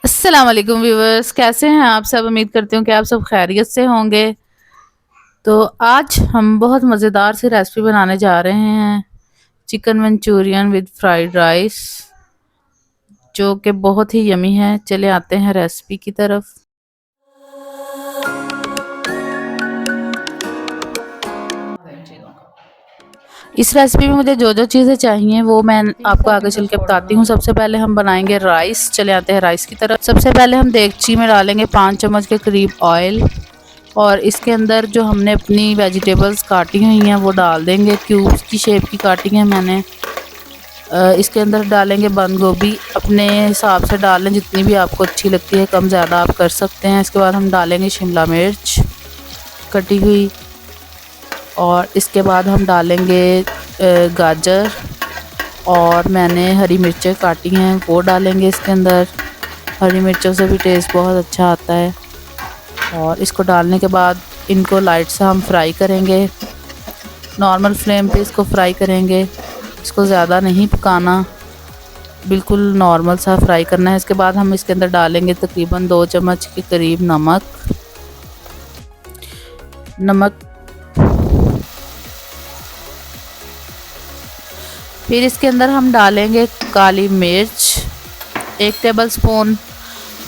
अस्सलाम वालेकुम व्यूवर्स, कैसे हैं आप सब। उम्मीद करती हूँ कि आप सब खैरियत से होंगे। तो आज हम बहुत मज़ेदार सी रेसिपी बनाने जा रहे हैं, chicken Manchurian with fried rice, जो कि बहुत ही यमी है। चले आते हैं रेसिपी की तरफ। इस रेसिपी में मुझे जो जो चीज़ें चाहिए वो मैं आपको आगे चल के बताती हूँ। सबसे पहले हम बनाएंगे राइस। चले आते हैं राइस की तरफ। सबसे पहले हम देगची में डालेंगे 5 चम्मच के करीब ऑयल, और इसके अंदर जो हमने अपनी वेजिटेबल्स काटी हुई हैं वो डाल देंगे। क्यूब्स की शेप की काटी हैं मैंने। इसके अंदर डालेंगे बंद गोभी, अपने हिसाब से डाल लें, जितनी भी आपको अच्छी लगती है, कम ज़्यादा आप कर सकते हैं। इसके बाद हम डालेंगे शिमला मिर्च कटी हुई, और इसके बाद हम डालेंगे गाजर, और मैंने हरी मिर्चें काटी हैं वो डालेंगे इसके अंदर। हरी मिर्चों से भी टेस्ट बहुत अच्छा आता है। और इसको डालने के बाद इनको लाइट से हम फ्राई करेंगे, नॉर्मल फ्लेम पे इसको फ्राई करेंगे। इसको ज़्यादा नहीं पकाना, बिल्कुल नॉर्मल सा फ्राई करना है। इसके बाद हम इसके अंदर डालेंगे तकरीबन 2 चम्मच के करीब नमक। फिर इसके अंदर हम डालेंगे काली मिर्च 1 टेबल स्पून,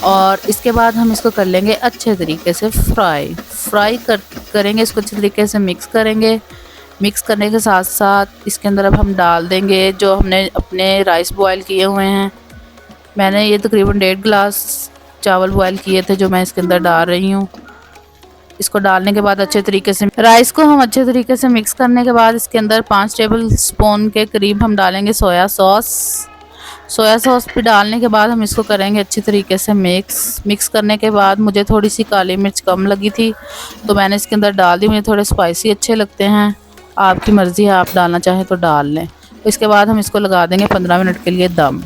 और इसके बाद हम इसको कर लेंगे अच्छे तरीके से फ्राई करेंगे इसको अच्छे तरीके से मिक्स करेंगे। मिक्स करने के साथ साथ इसके अंदर अब हम डाल देंगे जो हमने अपने राइस बॉयल किए हुए हैं। मैंने ये तकरीबन 1.5 गिलास चावल बॉयल किए थे जो मैं इसके अंदर डाल रही हूँ। इसको डालने के बाद अच्छे तरीके से राइस को हम अच्छे तरीके से मिक्स करने के बाद इसके अंदर 5 टेबल स्पून के करीब हम डालेंगे सोया सॉस भी डालने के बाद हम इसको करेंगे अच्छी तरीके से मिक्स करने के बाद मुझे थोड़ी सी काली मिर्च कम लगी थी तो मैंने इसके अंदर डाल दी। मुझे थोड़े स्पाइसी अच्छे लगते हैं, आपकी मर्ज़ी है, आप डालना चाहें तो डाल लें। तो इसके बाद हम इसको लगा देंगे 15 मिनट के लिए दम।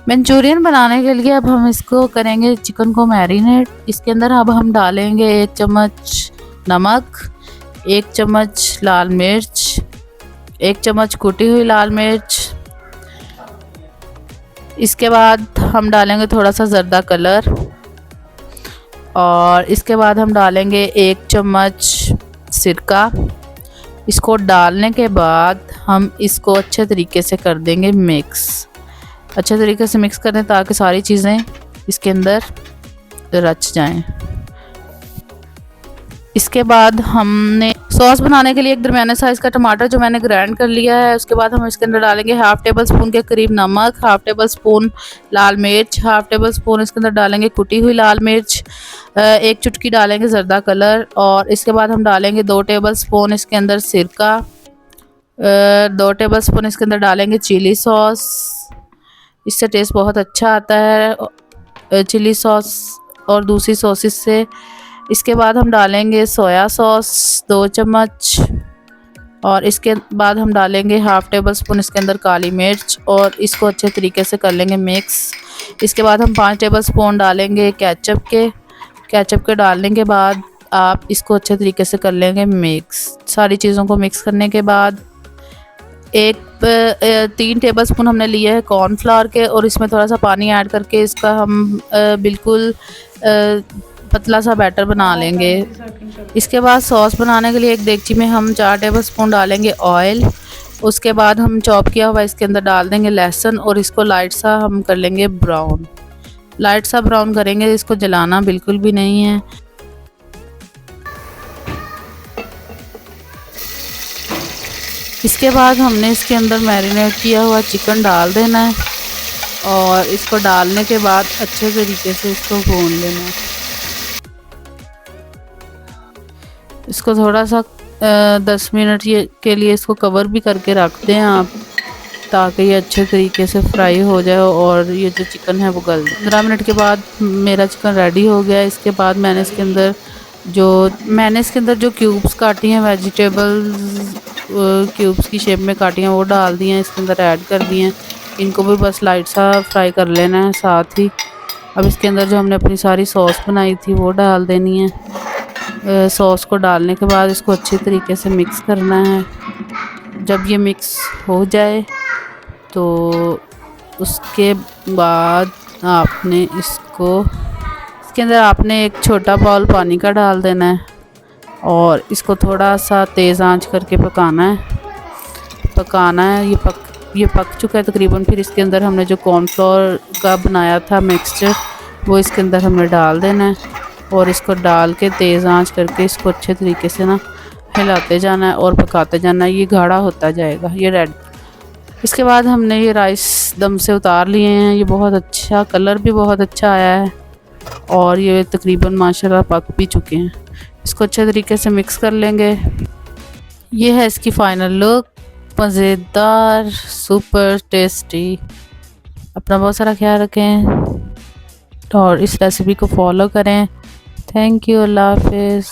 मंचूरियन बनाने के लिए अब हम इसको करेंगे चिकन को मैरिनेट। इसके अंदर अब हम डालेंगे 1 चम्मच नमक, 1 चम्मच लाल मिर्च, 1 चम्मच कुटी हुई लाल मिर्च। इसके बाद हम डालेंगे थोड़ा सा ज़र्दा कलर, और इसके बाद हम डालेंगे 1 चम्मच सिरका। इसको डालने के बाद हम इसको अच्छे तरीके से कर देंगे मिक्स। अच्छे तरीके से मिक्स कर दें ताकि सारी चीज़ें इसके अंदर रच जाएं। इसके बाद हमने सॉस बनाने के लिए एक दरमियाने साइज़ का टमाटर जो मैंने ग्राइंड कर लिया है, उसके बाद हम इसके अंदर डालेंगे 1/2 टेबल स्पून के करीब नमक, 1/2 टेबल स्पून लाल मिर्च, 1/2 टेबल स्पून इसके अंदर डालेंगे कुटी हुई लाल मिर्च, 1 चुटकी डालेंगे ज़र्दा कलर, और इसके बाद हम डालेंगे 2 टेबल स्पून इसके अंदर सिरका, 2 टेबल स्पून इसके अंदर डालेंगे चिली सॉस। इससे टेस्ट बहुत अच्छा आता है चिली सॉस और दूसरी सॉसेस से। इसके बाद हम डालेंगे सोया सॉस 2 चम्मच, और इसके बाद हम डालेंगे 1/2 टेबल स्पून इसके अंदर काली मिर्च, और इसको अच्छे तरीके से कर लेंगे मिक्स। इसके बाद हम 5 टेबल स्पून डालेंगे केचप के डालने के बाद आप इसको अच्छे तरीके से कर लेंगे मिक्स। सारी चीज़ों को मिक्स करने के बाद 3 टेबल स्पून हमने लिए हैं कॉर्नफ्लावर के, और इसमें थोड़ा सा पानी ऐड करके इसका हम बिल्कुल पतला सा बैटर बना लेंगे। इसके बाद सॉस बनाने के लिए एक देगची में हम 4 टेबल स्पून डालेंगे ऑयल। उसके बाद हम चॉप किया हुआ इसके अंदर डाल देंगे लहसुन, और इसको लाइट सा हम कर लेंगे ब्राउन। लाइट सा ब्राउन करेंगे, इसको जलाना बिल्कुल भी नहीं है। इसके बाद हमने इसके अंदर मैरिनेट किया हुआ चिकन डाल देना है, और इसको डालने के बाद अच्छे तरीके से इसको भून लेना है। इसको थोड़ा सा 10 मिनट के लिए इसको कवर भी करके रख दें आप, ताकि ये अच्छे तरीके से फ्राई हो जाए और ये जो चिकन है वो गल जाए। 15 मिनट के बाद मेरा चिकन रेडी हो गया। इसके बाद मैंने इसके अंदर जो क्यूब्स काटी हैं, वेजिटेबल्स क्यूब्स की शेप में काटी हैं, वो डाल दी हैं, इसके अंदर ऐड कर दिए हैं। इनको भी बस लाइट सा फ्राई कर लेना है साथ ही। अब इसके अंदर जो हमने अपनी सारी सॉस बनाई थी वो डाल देनी है। सॉस को डालने के बाद इसको अच्छी तरीके से मिक्स करना है। जब ये मिक्स हो जाए तो उसके बाद आपने इसके अंदर आपने एक छोटा बाउल पानी का डाल देना है और इसको थोड़ा सा तेज़ आंच करके पकाना है। ये पक चुका है तकरीबन। फिर इसके अंदर हमने जो कॉर्नफ्लोर का बनाया था मिक्सचर वो इसके अंदर हमने डाल देना है और इसको डाल के तेज़ आंच करके इसको अच्छे तरीके से ना हिलाते जाना है और पकाते जाना है। ये गाढ़ा होता जाएगा, ये रेड। इसके बाद हमने ये राइस दम से उतार लिए हैं। ये बहुत अच्छा, कलर भी बहुत अच्छा आया है और ये तकरीबन माशाल्लाह पक भी चुके हैं। इसको अच्छे तरीके से मिक्स कर लेंगे। ये है इसकी फ़ाइनल लुक, मज़ेदार, सुपर टेस्टी। अपना बहुत सारा ख्याल रखें और इस रेसिपी को फॉलो करें। थैंक यू, अल्लाह हाफिज़।